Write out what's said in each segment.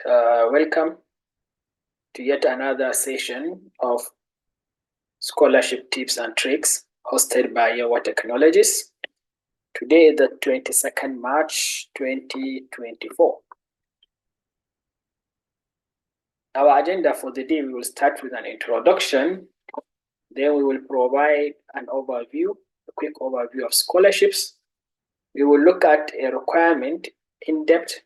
Welcome to yet another session of scholarship tips and tricks hosted by Iowa Technologies. Today is the 22nd March 2024. Our agenda for the day, we will start with an introduction. Then we will provide an overview, a quick overview of scholarships. We will look at a requirement in depth.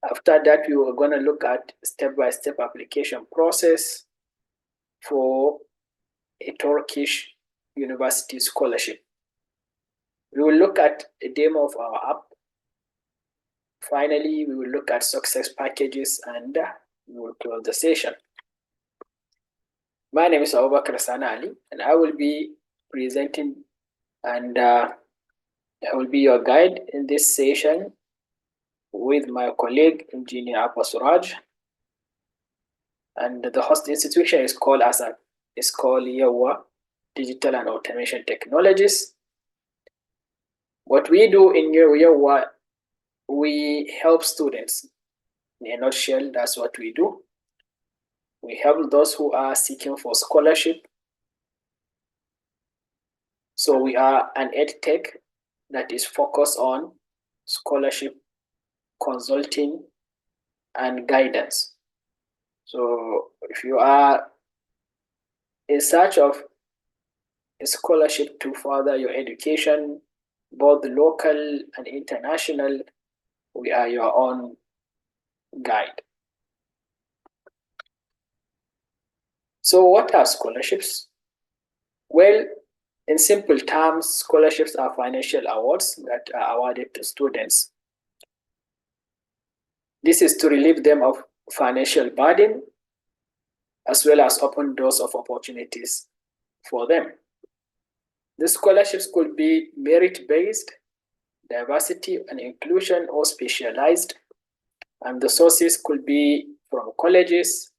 After that, we are going to look at step-by-step application process for a Turkish university scholarship. We will look at a demo of our app. Finally, we will look at success packages and we will close the session. My name is Abubakar Sana Ali, and I will be presenting and I will be your guide in this session with my colleague, Engineer Abbas Suraj. And the host institution is called Iowa Digital and Automation Technologies. What we do in Iowa, we help students. In a nutshell, that's what we do. We help those who are seeking for scholarship. So we are an EdTech that is focused on scholarship, consulting, and guidance. So if you are in search of a scholarship to further your education, both local and international, we are your own guide. So what are scholarships? Well, in simple terms, scholarships are financial awards that are awarded to students. This is to relieve them of financial burden, as well as open doors of opportunities for them. The scholarships could be merit-based, diversity and inclusion, or specialized, and the sources could be from colleges,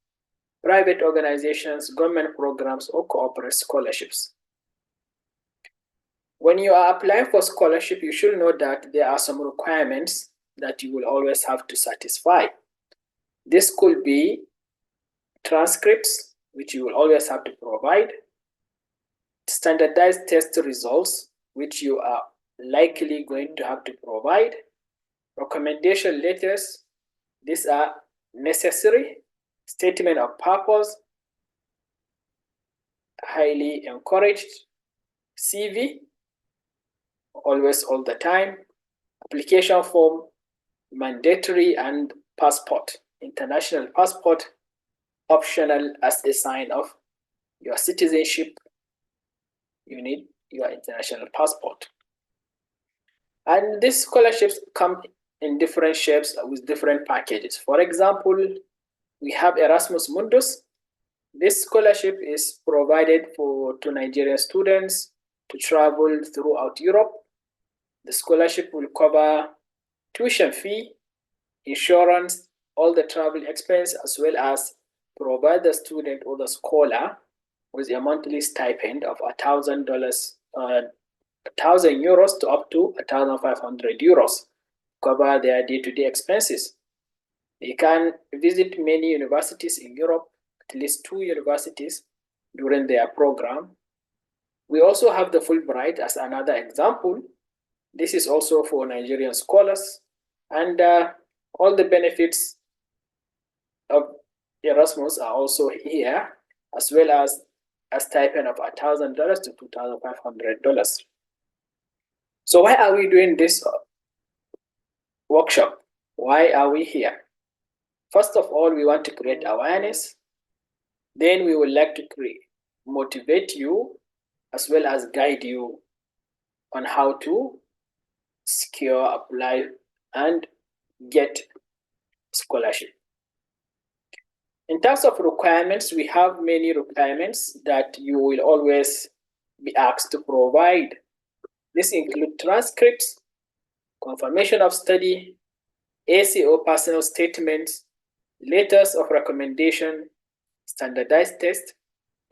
private organizations, government programs, or corporate scholarships. When you are applying for scholarship, you should know that there are some requirements that you will always have to satisfy. This could be transcripts, which you will always have to provide, standardized test results, which you are likely going to have to provide, recommendation letters, these are necessary, statement of purpose, highly encouraged, CV, always, all the time, application form, mandatory, and passport, international passport, optional as a sign of your citizenship. You need your international passport. And these scholarships come in different shapes with different packages. For example, we have Erasmus Mundus. This scholarship is provided to Nigerian students to travel throughout Europe. The scholarship will cover tuition fee, insurance, all the travel expense, as well as provide the student or the scholar with a monthly stipend of $1,000, 1,000 euros to up to 1,500 euros, cover their day-to-day expenses. They can visit many universities in Europe, at least 2 universities during their program. We also have the Fulbright as another example. This is also for Nigerian scholars, and all the benefits of Erasmus are also here, as well as a stipend of $1,000 to $2,500. So why are we doing this workshop? Why are we here? First of all, we want to create awareness. Then we would like to motivate you as well as guide you on how to secure, apply, and get scholarship. In terms of requirements, we have many requirements that you will always be asked to provide. This includes transcripts, confirmation of study, essay or personal statements, letters of recommendation, standardized tests,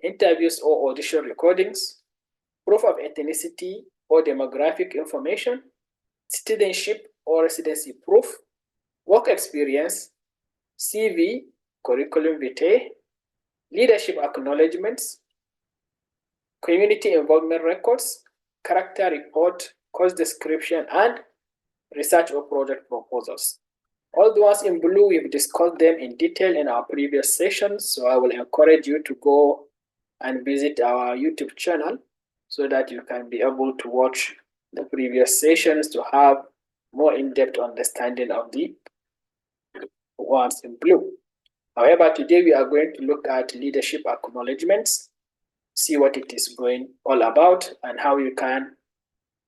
interviews or audition recordings, proof of ethnicity or demographic information, citizenship or residency proof, work experience, CV, curriculum vitae, leadership acknowledgements, community involvement records, character report, course description, and research or project proposals. All the ones in blue, we've discussed them in detail in our previous sessions, so I will encourage you to go and visit our YouTube channel so that you can be able to watch the previous sessions to have more in-depth understanding of the ones in blue. However, today we are going to look at leadership acknowledgements, see what it is going all about and how you can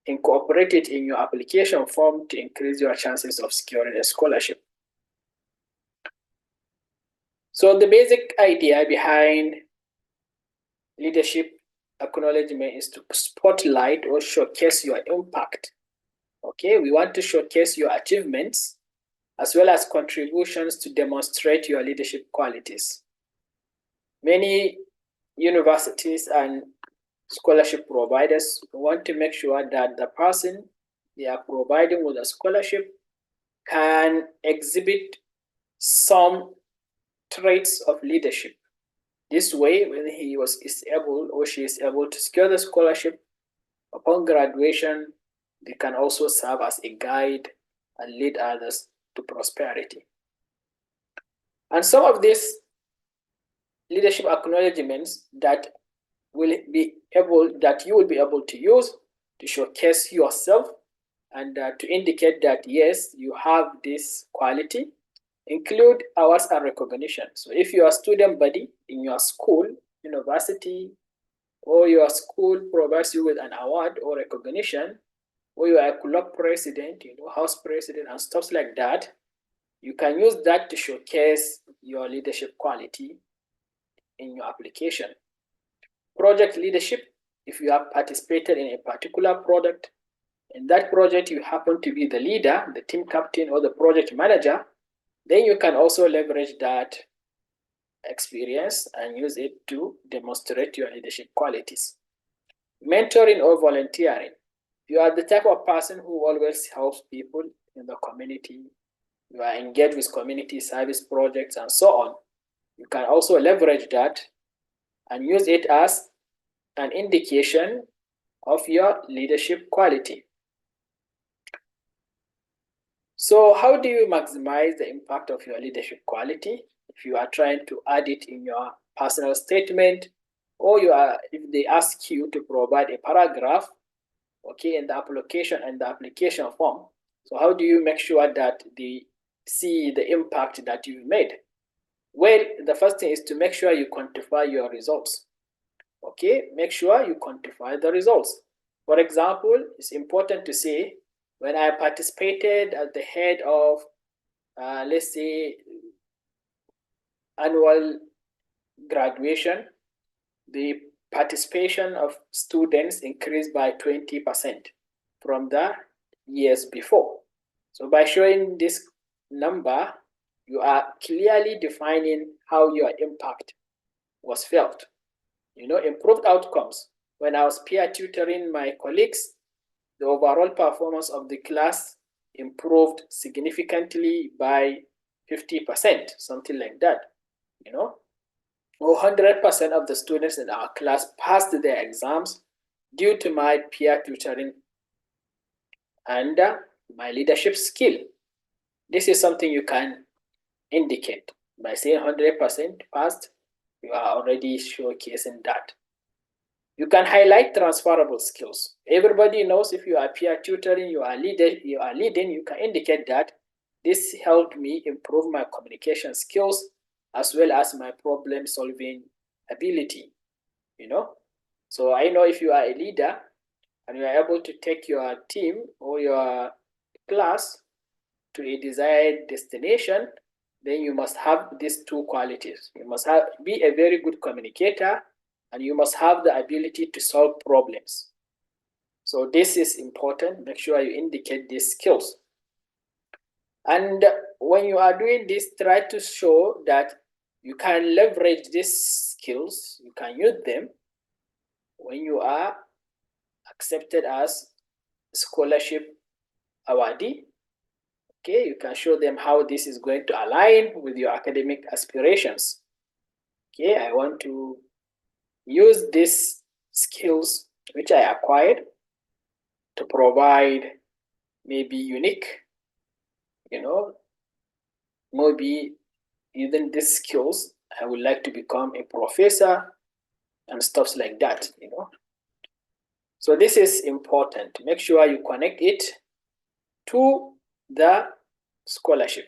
incorporate it in your application form to increase your chances of securing a scholarship. So the basic idea behind leadership acknowledgement is to spotlight or showcase your impact. Okay, we want to showcase your achievements as well as contributions to demonstrate your leadership qualities. Many universities and scholarship providers want to make sure that the person they are providing with a scholarship can exhibit some traits of leadership. This way, when he is able or she is able to secure the scholarship upon graduation, they can also serve as a guide and lead others to prosperity. And some of these leadership acknowledgements that you will be able to use to showcase yourself and to indicate that yes, you have this quality include awards and recognition. So if you are a student body in your school, university, or your school provides you with an award or recognition, or you are a club president, house president and stuff like that, you can use that to showcase your leadership quality in your application. Project leadership, if you have participated in a particular project, in that project you happen to be the leader, the team captain, or the project manager, then you can also leverage that experience and use it to demonstrate your leadership qualities. Mentoring or volunteering. You are the type of person who always helps people in the community. You are engaged with community service projects and so on. You can also leverage that and use it as an indication of your leadership quality. So how do you maximize the impact of your leadership quality? If you are trying to add it in your personal statement, or if they ask you to provide a paragraph, okay, in the application form. So how do you make sure that they see the impact that you've made? Well, the first thing is to make sure you quantify your results. Okay, make sure you quantify the results. For example, it's important to say, when I participated at the head of, let's say, annual graduation, the participation of students increased by 20% from the years before. So by showing this number, you are clearly defining how your impact was felt. Improved outcomes. When I was peer tutoring my colleagues, the overall performance of the class improved significantly by 50%, something like that, 100% of the students in our class passed their exams due to my peer tutoring and my leadership skill. This is something you can indicate by saying 100% passed. You are already showcasing that. You can highlight transferable skills. Everybody knows if you are peer tutoring, you are leading, you can indicate that this helped me improve my communication skills as well as my problem solving ability, So I know if you are a leader and you are able to take your team or your class to a desired destination, then you must have these two qualities. You must be a very good communicator, and you must have the ability to solve problems. So this is important. Make sure you indicate these skills. And when you are doing this, try to show that you can leverage these skills, you can use them when you are accepted as scholarship awardee. Okay, you can show them how this is going to align with your academic aspirations. Okay, I want to use these skills which I acquired to provide maybe unique, maybe using these skills, I would like to become a professor and stuff like that, So this is important. Make sure you connect it to the scholarship.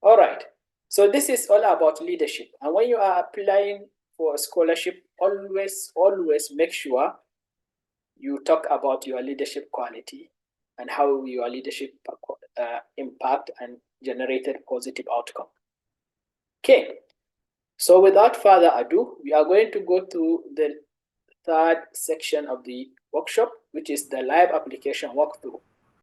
All right. So this is all about leadership. And when you are applying for a scholarship, always make sure you talk about your leadership quality and how your leadership impact and generated positive outcome. Okay. So without further ado, we are going to go to the third section of the workshop, which is the live application walkthrough.